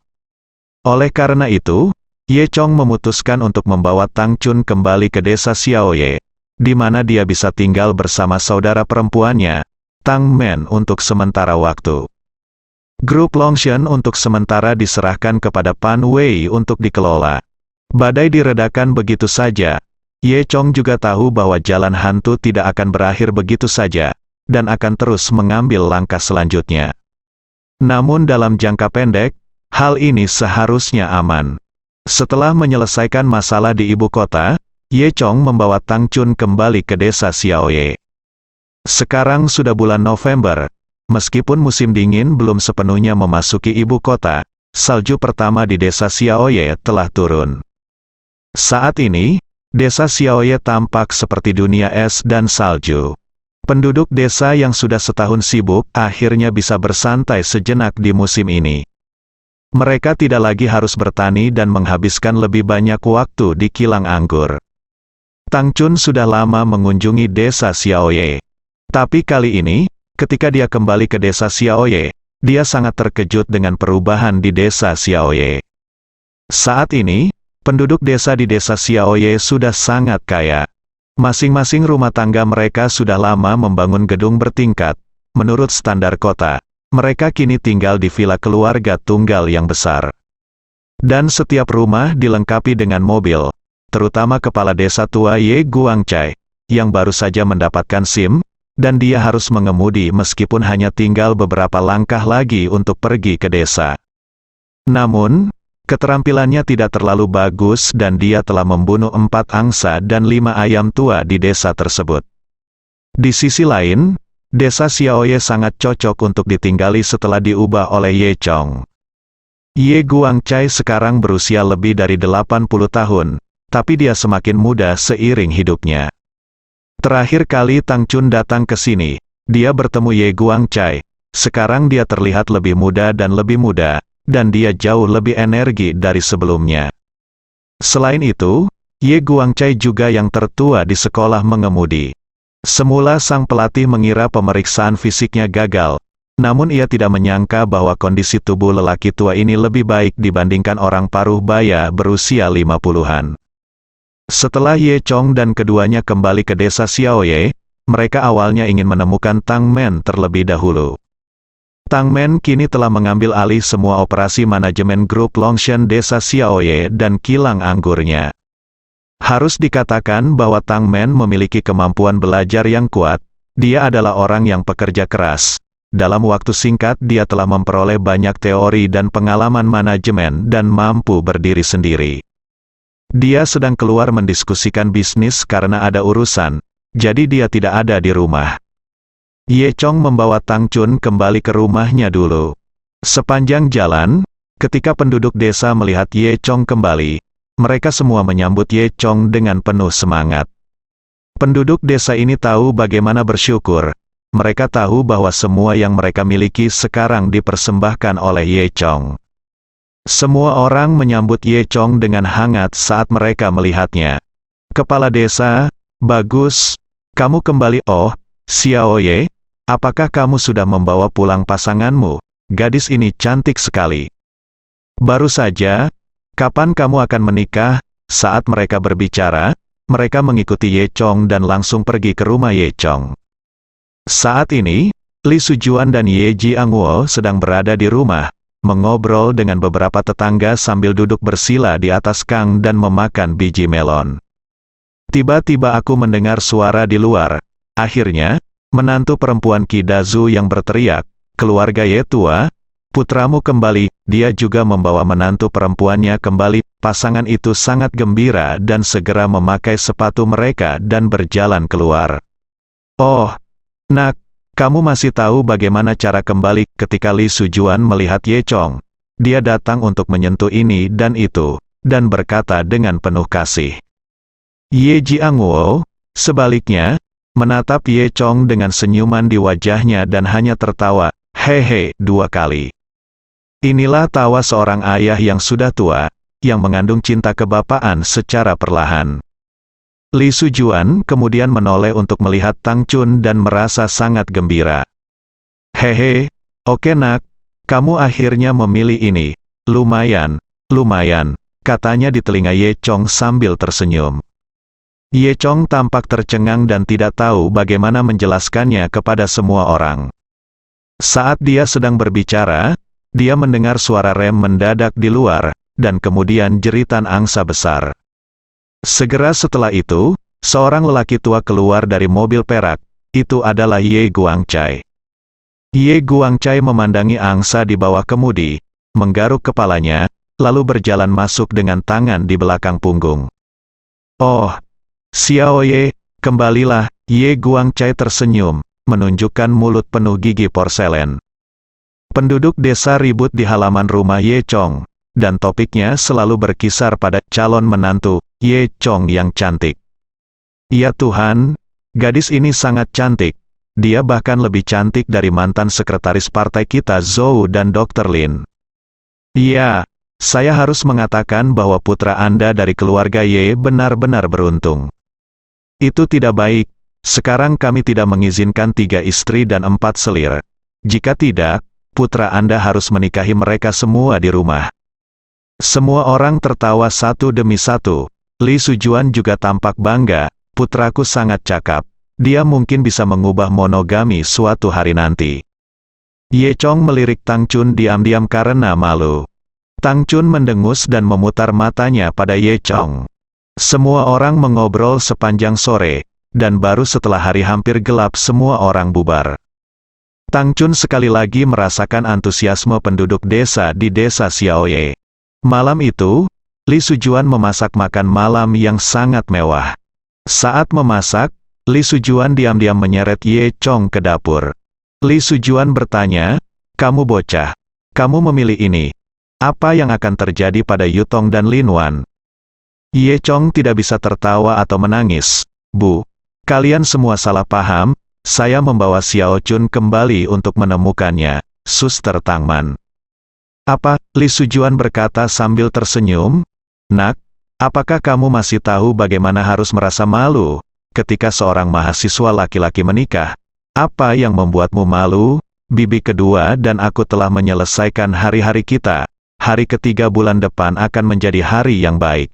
Oleh karena itu, Ye Chong memutuskan untuk membawa Tang Chun kembali ke desa Xiaoye, di mana dia bisa tinggal bersama saudara perempuannya, Tang Men untuk sementara waktu. Grup Longshan untuk sementara diserahkan kepada Pan Wei untuk dikelola. Badai diredakan begitu saja. Ye Chong juga tahu bahwa jalan hantu tidak akan berakhir begitu saja, dan akan terus mengambil langkah selanjutnya. Namun dalam jangka pendek, hal ini seharusnya aman. Setelah menyelesaikan masalah di ibu kota, Ye Chong membawa Tang Chun kembali ke desa Xiaoye. Sekarang sudah bulan November. Meskipun musim dingin belum sepenuhnya memasuki ibu kota, salju pertama di desa Xiaoye telah turun. Saat ini, desa Xiaoye tampak seperti dunia es dan salju. Penduduk desa yang sudah setahun sibuk akhirnya bisa bersantai sejenak di musim ini. Mereka tidak lagi harus bertani dan menghabiskan lebih banyak waktu di kilang anggur. Tang Chun sudah lama mengunjungi desa Xiaoye. Tapi kali ini, ketika dia kembali ke desa Xiaoye, dia sangat terkejut dengan perubahan di desa Xiaoye. Saat ini, penduduk desa di desa Xiaoye sudah sangat kaya. Masing-masing rumah tangga mereka sudah lama membangun gedung bertingkat. Menurut standar kota, mereka kini tinggal di villa keluarga tunggal yang besar. Dan setiap rumah dilengkapi dengan mobil. Terutama kepala desa tua Ye Guangcai, yang baru saja mendapatkan SIM, dan dia harus mengemudi meskipun hanya tinggal beberapa langkah lagi untuk pergi ke desa. Namun, keterampilannya tidak terlalu bagus dan dia telah membunuh 4 angsa dan 5 ayam tua di desa tersebut. Di sisi lain, desa Xiaoye sangat cocok untuk ditinggali setelah diubah oleh Ye Chong. Ye Guangcai sekarang berusia lebih dari 80 tahun. Tapi dia semakin muda seiring hidupnya. Terakhir kali Tang Chun datang ke sini, dia bertemu Ye Guangcai. Sekarang dia terlihat lebih muda, dan dia jauh lebih energi dari sebelumnya. Selain itu, Ye Guangcai juga yang tertua di sekolah mengemudi. Semula sang pelatih mengira pemeriksaan fisiknya gagal, namun ia tidak menyangka bahwa kondisi tubuh lelaki tua ini lebih baik dibandingkan orang paruh baya berusia 50-an. Setelah Ye Chong dan keduanya kembali ke desa Xiaoye, mereka awalnya ingin menemukan Tang Men terlebih dahulu. Tang Men kini telah mengambil alih semua operasi manajemen grup Longshan desa Xiaoye dan kilang anggurnya. Harus dikatakan bahwa Tang Men memiliki kemampuan belajar yang kuat. Dia adalah orang yang pekerja keras. Dalam waktu singkat dia telah memperoleh banyak teori dan pengalaman manajemen dan mampu berdiri sendiri. Dia sedang keluar mendiskusikan bisnis karena ada urusan, jadi dia tidak ada di rumah. Ye Chong membawa Tang Chun kembali ke rumahnya dulu. Sepanjang jalan, ketika penduduk desa melihat Ye Chong kembali, mereka semua menyambut Ye Chong dengan penuh semangat. Penduduk desa ini tahu bagaimana bersyukur. Mereka tahu bahwa semua yang mereka miliki sekarang dipersembahkan oleh Ye Chong. Semua orang menyambut Ye Chong dengan hangat saat mereka melihatnya. Kepala desa, bagus, kamu kembali. Oh, Xiaoye, apakah kamu sudah membawa pulang pasanganmu? Gadis ini cantik sekali. Baru saja, kapan kamu akan menikah? Saat mereka berbicara, mereka mengikuti Ye Chong dan langsung pergi ke rumah Ye Chong. Saat ini, Li Sujuan dan Ye Jiangwo sedang berada di rumah, mengobrol dengan beberapa tetangga sambil duduk bersila di atas kang dan memakan biji melon. Tiba-tiba aku mendengar suara di luar. Akhirnya, menantu perempuan Qi Dazu yang berteriak, "Keluarga Ye tua, putramu kembali." Dia juga membawa menantu perempuannya kembali. Pasangan itu sangat gembira dan segera memakai sepatu mereka dan berjalan keluar. "Oh, nak, kamu masih tahu bagaimana cara kembali?" Ketika Li Sujuan melihat Ye Chong, dia datang untuk menyentuh ini dan itu, dan berkata dengan penuh kasih. Ye Jiangwo, sebaliknya, menatap Ye Chong dengan senyuman di wajahnya dan hanya tertawa, hehe, 2 kali. Inilah tawa seorang ayah yang sudah tua, yang mengandung cinta kebapaan secara perlahan. Li Sujuan kemudian menoleh untuk melihat Tang Chun dan merasa sangat gembira. Hehe, oke nak, kamu akhirnya memilih ini. Lumayan, katanya di telinga Ye Chong sambil tersenyum. Ye Chong tampak tercengang dan tidak tahu bagaimana menjelaskannya kepada semua orang. Saat dia sedang berbicara, dia mendengar suara rem mendadak di luar, dan kemudian jeritan angsa besar. Segera setelah itu, seorang lelaki tua keluar dari mobil perak. Itu adalah Ye Guangcai. Ye Guangcai memandangi angsa di bawah kemudi, menggaruk kepalanya, lalu berjalan masuk dengan tangan di belakang punggung. Oh, Xiaoye, kembalilah. Ye Guangcai tersenyum, menunjukkan mulut penuh gigi porselen. Penduduk desa ribut di halaman rumah Ye Chong, dan topiknya selalu berkisar pada calon menantu, Ye Chong yang cantik. Ya Tuhan, gadis ini sangat cantik. Dia bahkan lebih cantik dari mantan sekretaris partai kita Zhou dan Dr. Lin. Ya, saya harus mengatakan bahwa putra Anda dari keluarga Ye benar-benar beruntung. Itu tidak baik. Sekarang kami tidak mengizinkan 3 istri dan 4 selir. Jika tidak, putra Anda harus menikahi mereka semua di rumah. Semua orang tertawa satu demi satu. Li Sujuan juga tampak bangga. Putraku sangat cakap. Dia mungkin bisa mengubah monogami suatu hari nanti. Ye Chong melirik Tang Chun diam-diam karena malu. Tang Chun mendengus dan memutar matanya pada Ye Chong. Semua orang mengobrol sepanjang sore. Dan baru setelah hari hampir gelap semua orang bubar. Tang Chun sekali lagi merasakan antusiasme penduduk desa di desa Xiaoye. Malam itu, Li Sujuan memasak makan malam yang sangat mewah. Saat memasak, Li Sujuan diam-diam menyeret Ye Chong ke dapur. Li Sujuan bertanya, "Kamu bocah, kamu memilih ini. Apa yang akan terjadi pada Yutong dan Lin Wan?" Ye Chong tidak bisa tertawa atau menangis. "Bu, kalian semua salah paham, saya membawa Xiao Chun kembali untuk menemukannya, Suster Tangman." "Apa?" Li Sujuan berkata sambil tersenyum. "Nak, apakah kamu masih tahu bagaimana harus merasa malu, ketika seorang mahasiswa laki-laki menikah? Apa yang membuatmu malu? Bibi kedua dan aku telah menyelesaikan hari-hari kita. Hari ketiga bulan depan akan menjadi hari yang baik."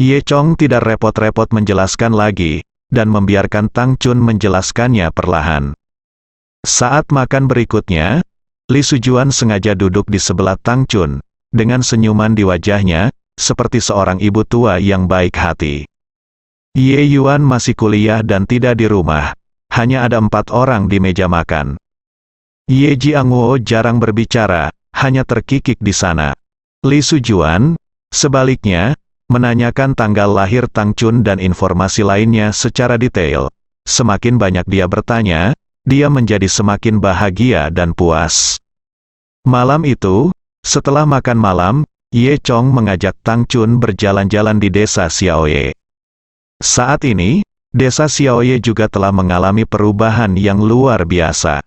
Ye Chong tidak repot-repot menjelaskan lagi, dan membiarkan Tang Chun menjelaskannya perlahan. Saat makan berikutnya, Li Sujuan sengaja duduk di sebelah Tang Chun, dengan senyuman di wajahnya, seperti seorang ibu tua yang baik hati. Ye Yuan masih kuliah dan tidak di rumah, hanya ada 4 orang di meja makan. Ye Jiangwo jarang berbicara, hanya terkikik di sana. Li Sujuan, sebaliknya, menanyakan tanggal lahir Tang Chun dan informasi lainnya secara detail. Semakin banyak dia bertanya, dia menjadi semakin bahagia dan puas. Malam itu, setelah makan malam, Ye Chong mengajak Tang Chun berjalan-jalan di desa Xiaoye. Saat ini, desa Xiaoye juga telah mengalami perubahan yang luar biasa.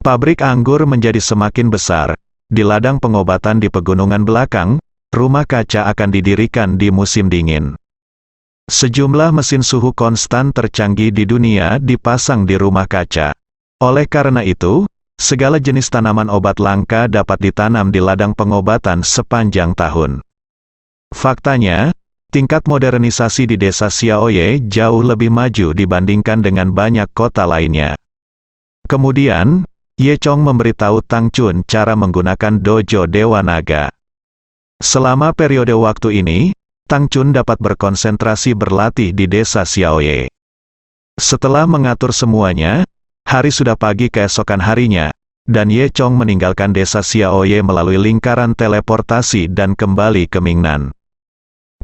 Pabrik anggur menjadi semakin besar. Di ladang pengobatan di pegunungan belakang, rumah kaca akan didirikan di musim dingin. Sejumlah mesin suhu konstan tercanggih di dunia dipasang di rumah kaca. Oleh karena itu, segala jenis tanaman obat langka dapat ditanam di ladang pengobatan sepanjang tahun. Faktanya, tingkat modernisasi di desa Xiaoye jauh lebih maju dibandingkan dengan banyak kota lainnya. Kemudian, Ye Chong memberitahu Tang Chun cara menggunakan dojo Dewa Naga. Selama periode waktu ini, Tang Chun dapat berkonsentrasi berlatih di desa Xiaoye. Setelah mengatur semuanya, hari sudah pagi keesokan harinya, dan Ye Chong meninggalkan desa Xiaoye melalui lingkaran teleportasi dan kembali ke Mingnan.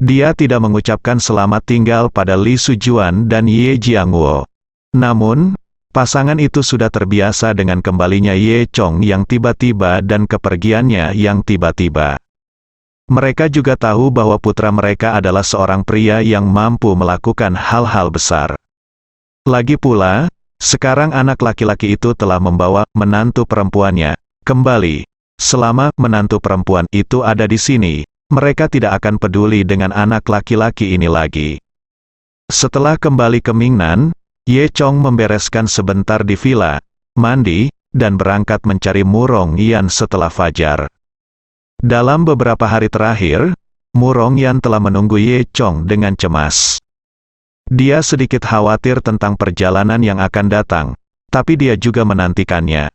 Dia tidak mengucapkan selamat tinggal pada Li Sujuan dan Ye Jiangwo. Namun, pasangan itu sudah terbiasa dengan kembalinya Ye Chong yang tiba-tiba dan kepergiannya yang tiba-tiba. Mereka juga tahu bahwa putra mereka adalah seorang pria yang mampu melakukan hal-hal besar. Lagi pula, sekarang anak laki-laki itu telah membawa menantu perempuannya kembali. Selama menantu perempuan itu ada di sini, mereka tidak akan peduli dengan anak laki-laki ini lagi. Setelah kembali ke Mingnan, Ye Chong membereskan sebentar di villa, mandi, dan berangkat mencari Murong Yan setelah fajar. Dalam beberapa hari terakhir, Murong Yan telah menunggu Ye Chong dengan cemas. Dia sedikit khawatir tentang perjalanan yang akan datang, tapi dia juga menantikannya.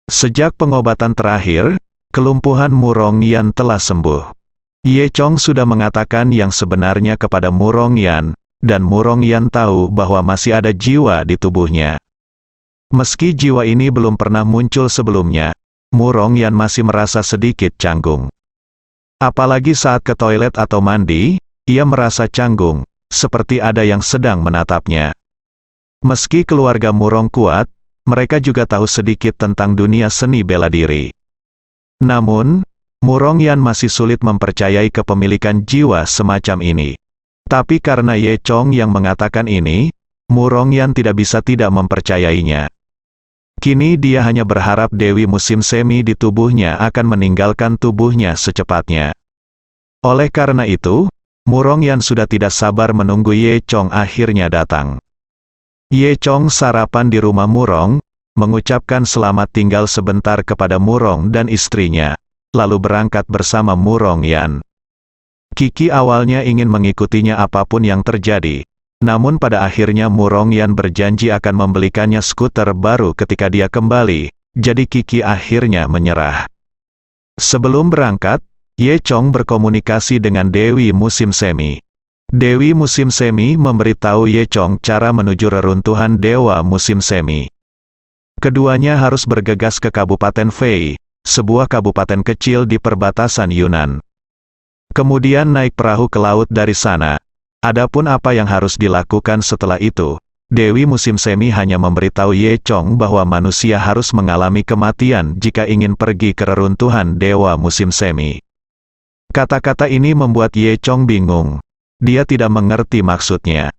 Sejak pengobatan terakhir, kelumpuhan Murong Yan telah sembuh. Ye Chong sudah mengatakan yang sebenarnya kepada Murong Yan, dan Murong Yan tahu bahwa masih ada jiwa di tubuhnya. Meski jiwa ini belum pernah muncul sebelumnya, Murong Yan masih merasa sedikit canggung. Apalagi saat ke toilet atau mandi, ia merasa canggung, seperti ada yang sedang menatapnya. Meski keluarga Murong kuat, mereka juga tahu sedikit tentang dunia seni bela diri. Namun, Murong Yan masih sulit mempercayai kepemilikan jiwa semacam ini. Tapi karena Ye Chong yang mengatakan ini, Murong Yan tidak bisa tidak mempercayainya. Kini dia hanya berharap Dewi musim semi di tubuhnya akan meninggalkan tubuhnya secepatnya. Oleh karena itu, Murong Yan sudah tidak sabar menunggu Ye Chong akhirnya datang. Ye Chong sarapan di rumah Murong, mengucapkan selamat tinggal sebentar kepada Murong dan istrinya, lalu berangkat bersama Murong Yan. Kiki awalnya ingin mengikutinya apapun yang terjadi, namun pada akhirnya Murong Yan berjanji akan membelikannya skuter baru ketika dia kembali, jadi Kiki akhirnya menyerah. Sebelum berangkat, Ye Chong berkomunikasi dengan Dewi musim semi. Dewi musim semi memberitahu Ye Chong cara menuju reruntuhan Dewa musim semi. Keduanya harus bergegas ke Kabupaten Fei, sebuah kabupaten kecil di perbatasan Yunnan. Kemudian naik perahu ke laut dari sana. Adapun apa yang harus dilakukan setelah itu, Dewi musim semi hanya memberitahu Ye Chong bahwa manusia harus mengalami kematian jika ingin pergi ke reruntuhan Dewa musim semi. Kata-kata ini membuat Ye Chong bingung. Dia tidak mengerti maksudnya.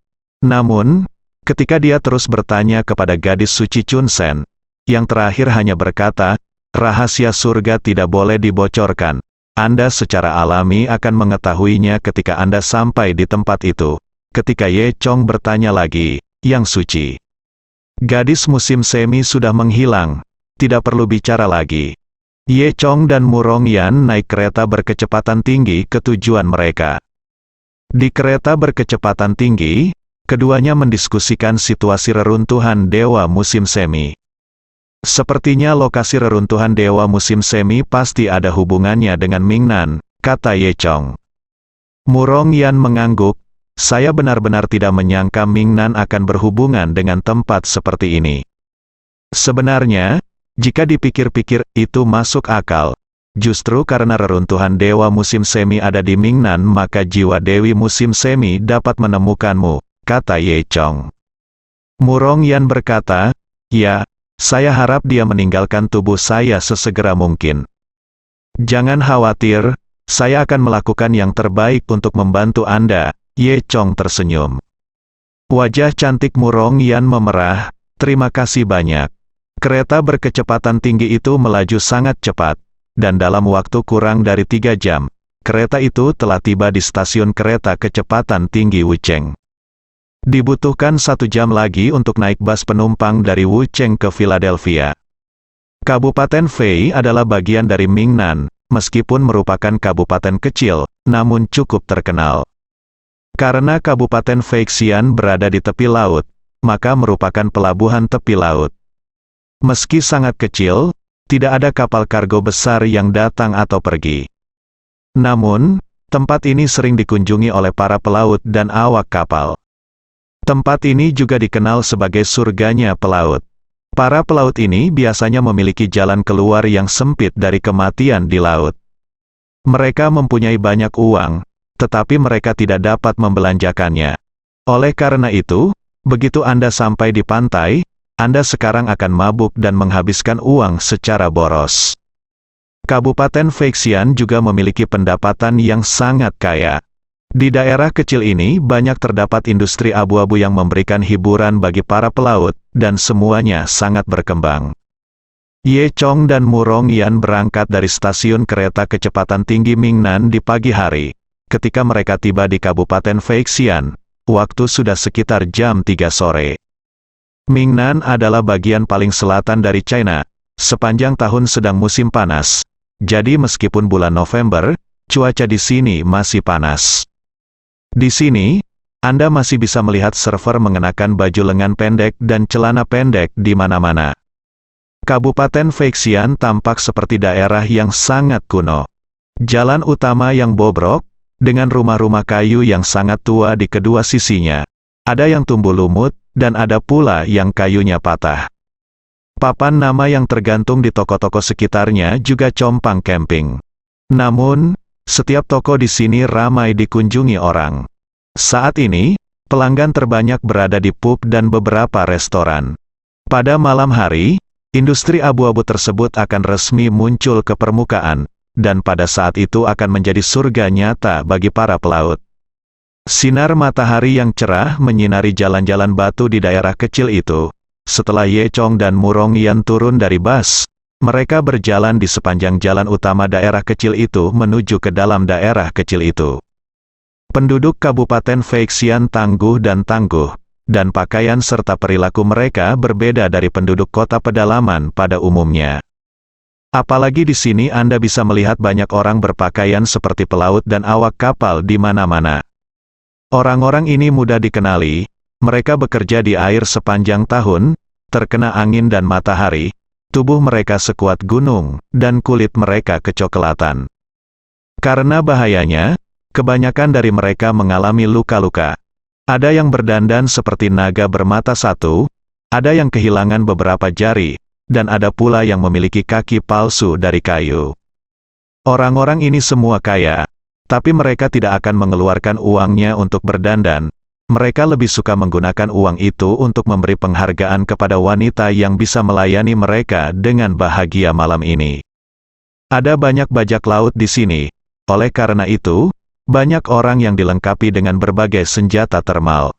Namun, ketika dia terus bertanya kepada gadis suci Chun Sen, yang terakhir hanya berkata, rahasia surga tidak boleh dibocorkan. Anda secara alami akan mengetahuinya ketika Anda sampai di tempat itu. Ketika Ye Chong bertanya lagi, yang suci. Gadis musim semi sudah menghilang. Tidak perlu bicara lagi. Ye Chong dan Murong Yan naik kereta berkecepatan tinggi ke tujuan mereka. Di kereta berkecepatan tinggi, keduanya mendiskusikan situasi reruntuhan Dewa musim semi. Sepertinya lokasi reruntuhan Dewa musim semi pasti ada hubungannya dengan Mingnan, kata Ye Chong. Murong Yan mengangguk, saya benar-benar tidak menyangka Mingnan akan berhubungan dengan tempat seperti ini. Sebenarnya, jika dipikir-pikir, itu masuk akal. Justru karena reruntuhan Dewa musim semi ada di Mingnan maka jiwa Dewi musim semi dapat menemukanmu, kata Ye Chong. Murong Yan berkata, ya, saya harap dia meninggalkan tubuh saya sesegera mungkin. Jangan khawatir, saya akan melakukan yang terbaik untuk membantu Anda, Ye Chong tersenyum. Wajah cantik Murong Yan memerah, terima kasih banyak. Kereta berkecepatan tinggi itu melaju sangat cepat. Dan dalam waktu kurang dari 3 jam, kereta itu telah tiba di stasiun kereta kecepatan tinggi Wucheng. Dibutuhkan 1 jam lagi untuk naik bus penumpang dari Wucheng ke Philadelphia. Kabupaten Fei adalah bagian dari Mingnan, meskipun merupakan kabupaten kecil, namun cukup terkenal. Karena Kabupaten Feixian berada di tepi laut, maka merupakan pelabuhan tepi laut. Meski sangat kecil, tidak ada kapal kargo besar yang datang atau pergi. Namun, tempat ini sering dikunjungi oleh para pelaut dan awak kapal. Tempat ini juga dikenal sebagai surganya pelaut. Para pelaut ini biasanya memiliki jalan keluar yang sempit dari kematian di laut. Mereka mempunyai banyak uang, tetapi mereka tidak dapat membelanjakannya. Oleh karena itu, begitu Anda sampai di pantai, Anda sekarang akan mabuk dan menghabiskan uang secara boros. Kabupaten Feixian juga memiliki pendapatan yang sangat kaya. Di daerah kecil ini banyak terdapat industri abu-abu yang memberikan hiburan bagi para pelaut, dan semuanya sangat berkembang. Ye Chong dan Murong Yan berangkat dari stasiun kereta kecepatan tinggi Mingnan di pagi hari. Ketika mereka tiba di Kabupaten Feixian, waktu sudah sekitar jam 3 sore. Mingnan adalah bagian paling selatan dari China. Sepanjang tahun sedang musim panas. Jadi meskipun bulan November, cuaca di sini masih panas. Di sini, Anda masih bisa melihat surfer mengenakan baju lengan pendek dan celana pendek di mana-mana. Kabupaten Feixian tampak seperti daerah yang sangat kuno. Jalan utama yang bobrok, dengan rumah-rumah kayu yang sangat tua di kedua sisinya. Ada yang tumbuh lumut, dan ada pula yang kayunya patah. Papan nama yang tergantung di toko-toko sekitarnya juga compang camping. Namun, setiap toko di sini ramai dikunjungi orang. Saat ini, pelanggan terbanyak berada di pub dan beberapa restoran. Pada malam hari, industri abu-abu tersebut akan resmi muncul ke permukaan, dan pada saat itu akan menjadi surga nyata bagi para pelaut. Sinar matahari yang cerah menyinari jalan-jalan batu di daerah kecil itu. Setelah Ye Chong dan Murong Yan turun dari bus, mereka berjalan di sepanjang jalan utama daerah kecil itu menuju ke dalam daerah kecil itu. Penduduk Kabupaten Feixian tangguh, dan pakaian serta perilaku mereka berbeda dari penduduk kota pedalaman pada umumnya. Apalagi di sini Anda bisa melihat banyak orang berpakaian seperti pelaut dan awak kapal di mana-mana. Orang-orang ini mudah dikenali, mereka bekerja di air sepanjang tahun, terkena angin dan matahari, tubuh mereka sekuat gunung, dan kulit mereka kecoklatan. Karena bahayanya, kebanyakan dari mereka mengalami luka-luka. Ada yang berdandan seperti naga bermata satu, ada yang kehilangan beberapa jari, dan ada pula yang memiliki kaki palsu dari kayu. Orang-orang ini semua kaya, tapi mereka tidak akan mengeluarkan uangnya untuk berdandan. Mereka lebih suka menggunakan uang itu untuk memberi penghargaan kepada wanita yang bisa melayani mereka dengan bahagia malam ini. Ada banyak bajak laut di sini, oleh karena itu, banyak orang yang dilengkapi dengan berbagai senjata termal.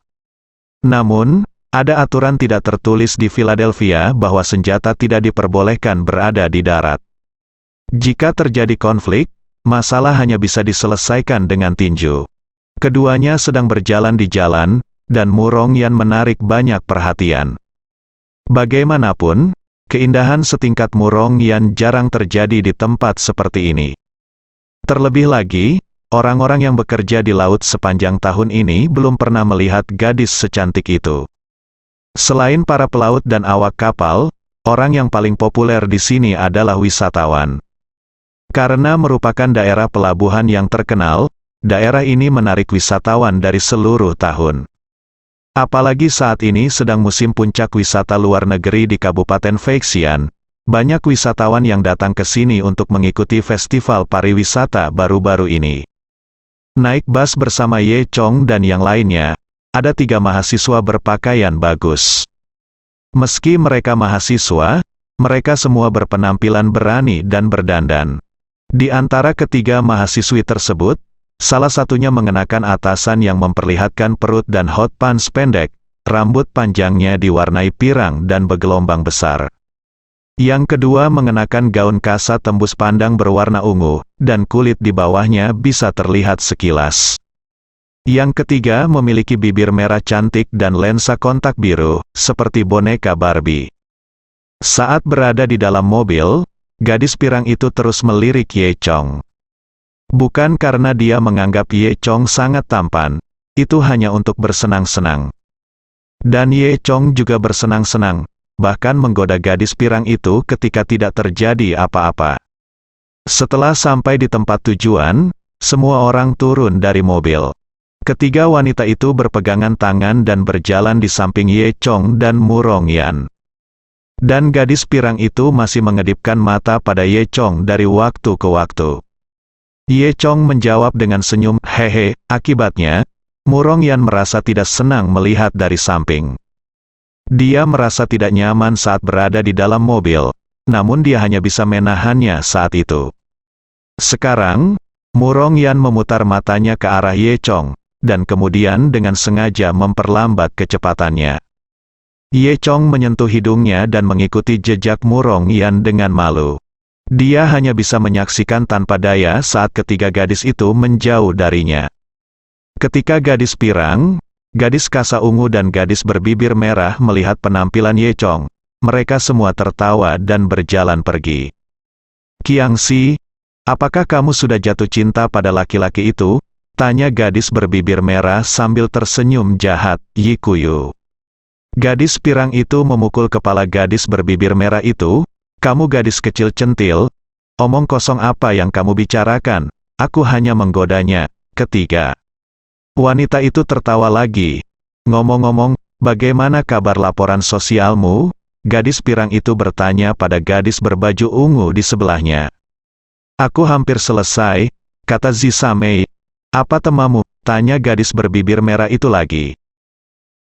Namun, ada aturan tidak tertulis di Philadelphia bahwa senjata tidak diperbolehkan berada di darat. Jika terjadi konflik, masalah hanya bisa diselesaikan dengan tinju. Keduanya sedang berjalan di jalan, dan Murong Yan menarik banyak perhatian. Bagaimanapun, keindahan setingkat Murong Yan jarang terjadi di tempat seperti ini. Terlebih lagi, orang-orang yang bekerja di laut sepanjang tahun ini belum pernah melihat gadis secantik itu. Selain para pelaut dan awak kapal, orang yang paling populer di sini adalah wisatawan. Karena merupakan daerah pelabuhan yang terkenal, daerah ini menarik wisatawan dari seluruh tahun. Apalagi saat ini sedang musim puncak wisata luar negeri di Kabupaten Feixian, banyak wisatawan yang datang ke sini untuk mengikuti festival pariwisata baru-baru ini. Naik bus bersama Ye Chong dan yang lainnya, ada 3 mahasiswa berpakaian bagus. Meski mereka mahasiswa, mereka semua berpenampilan berani dan berdandan. Di antara ketiga mahasiswi tersebut, salah satunya mengenakan atasan yang memperlihatkan perut dan hot pants pendek, rambut panjangnya diwarnai pirang dan bergelombang besar. Yang kedua mengenakan gaun kasa tembus pandang berwarna ungu, dan kulit di bawahnya bisa terlihat sekilas. Yang ketiga memiliki bibir merah cantik dan lensa kontak biru, seperti boneka Barbie. Saat berada di dalam mobil, gadis pirang itu terus melirik Ye Chong. Bukan karena dia menganggap Ye Chong sangat tampan, itu hanya untuk bersenang-senang. Dan Ye Chong juga bersenang-senang, bahkan menggoda gadis pirang itu ketika tidak terjadi apa-apa. Setelah sampai di tempat tujuan, semua orang turun dari mobil. Ketiga wanita itu berpegangan tangan dan berjalan di samping Ye Chong dan Murong Yan. Dan gadis pirang itu masih mengedipkan mata pada Ye Chong dari waktu ke waktu. Ye Chong menjawab dengan senyum, hehe, akibatnya, Murong Yan merasa tidak senang melihat dari samping. Dia merasa tidak nyaman saat berada di dalam mobil, namun dia hanya bisa menahannya saat itu. Sekarang, Murong Yan memutar matanya ke arah Ye Chong, dan kemudian dengan sengaja memperlambat kecepatannya. Ye Chong menyentuh hidungnya dan mengikuti jejak Murong Yan dengan malu. Dia hanya bisa menyaksikan tanpa daya saat ketiga gadis itu menjauh darinya. Ketika gadis pirang, gadis kasa ungu dan gadis berbibir merah melihat penampilan Ye Chong, mereka semua tertawa dan berjalan pergi. Qiangxi, apakah kamu sudah jatuh cinta pada laki-laki itu? Tanya gadis berbibir merah sambil tersenyum jahat, Yi Kuyu. Gadis pirang itu memukul kepala gadis berbibir merah itu. Kamu gadis kecil centil, omong kosong apa yang kamu bicarakan, aku hanya menggodanya. Ketiga. Wanita itu tertawa lagi. Ngomong-ngomong, bagaimana kabar laporan sosialmu? Gadis pirang itu bertanya pada gadis berbaju ungu di sebelahnya. Aku hampir selesai, kata Zisamei. Apa temamu? Tanya gadis berbibir merah itu lagi.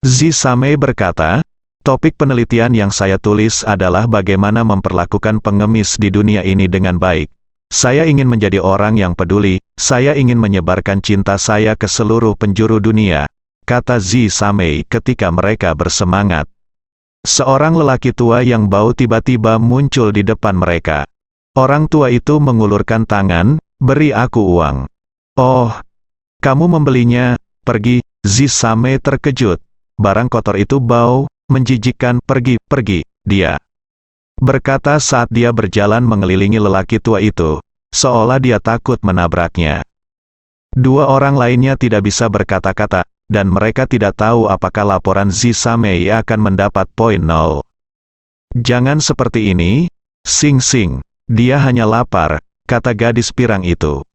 Zi Samei berkata, topik penelitian yang saya tulis adalah bagaimana memperlakukan pengemis di dunia ini dengan baik. Saya ingin menjadi orang yang peduli, saya ingin menyebarkan cinta saya ke seluruh penjuru dunia, kata Zi Samei ketika mereka bersemangat. Seorang lelaki tua yang bau tiba-tiba muncul di depan mereka. Orang tua itu mengulurkan tangan, beri aku uang. Oh, kamu membelinya, pergi, Zi Samei terkejut. Barang kotor itu bau, menjijikkan, pergi, dia berkata saat dia berjalan mengelilingi lelaki tua itu, seolah dia takut menabraknya. Dua orang lainnya tidak bisa berkata-kata, dan mereka tidak tahu apakah laporan Zi Samei akan mendapat poin 0. Jangan seperti ini, Sing, dia hanya lapar, kata gadis pirang itu.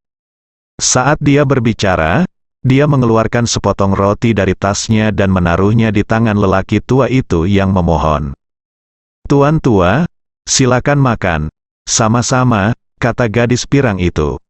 Saat dia berbicara, dia mengeluarkan sepotong roti dari tasnya dan menaruhnya di tangan lelaki tua itu yang memohon. Tuan tua, silakan makan. Sama-sama, kata gadis pirang itu.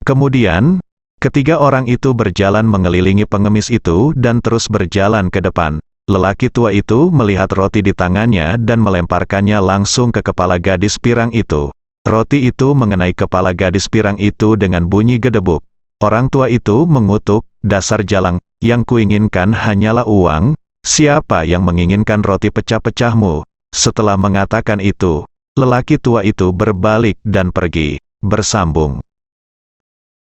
Kemudian, ketiga orang itu berjalan mengelilingi pengemis itu dan terus berjalan ke depan. Lelaki tua itu melihat roti di tangannya dan melemparkannya langsung ke kepala gadis pirang itu. Roti itu mengenai kepala gadis pirang itu dengan bunyi gedebuk. Orang tua itu mengutuk, dasar jalang, yang kuinginkan hanyalah uang, siapa yang menginginkan roti pecah-pecahmu? Setelah mengatakan itu, lelaki tua itu berbalik dan pergi, bersambung.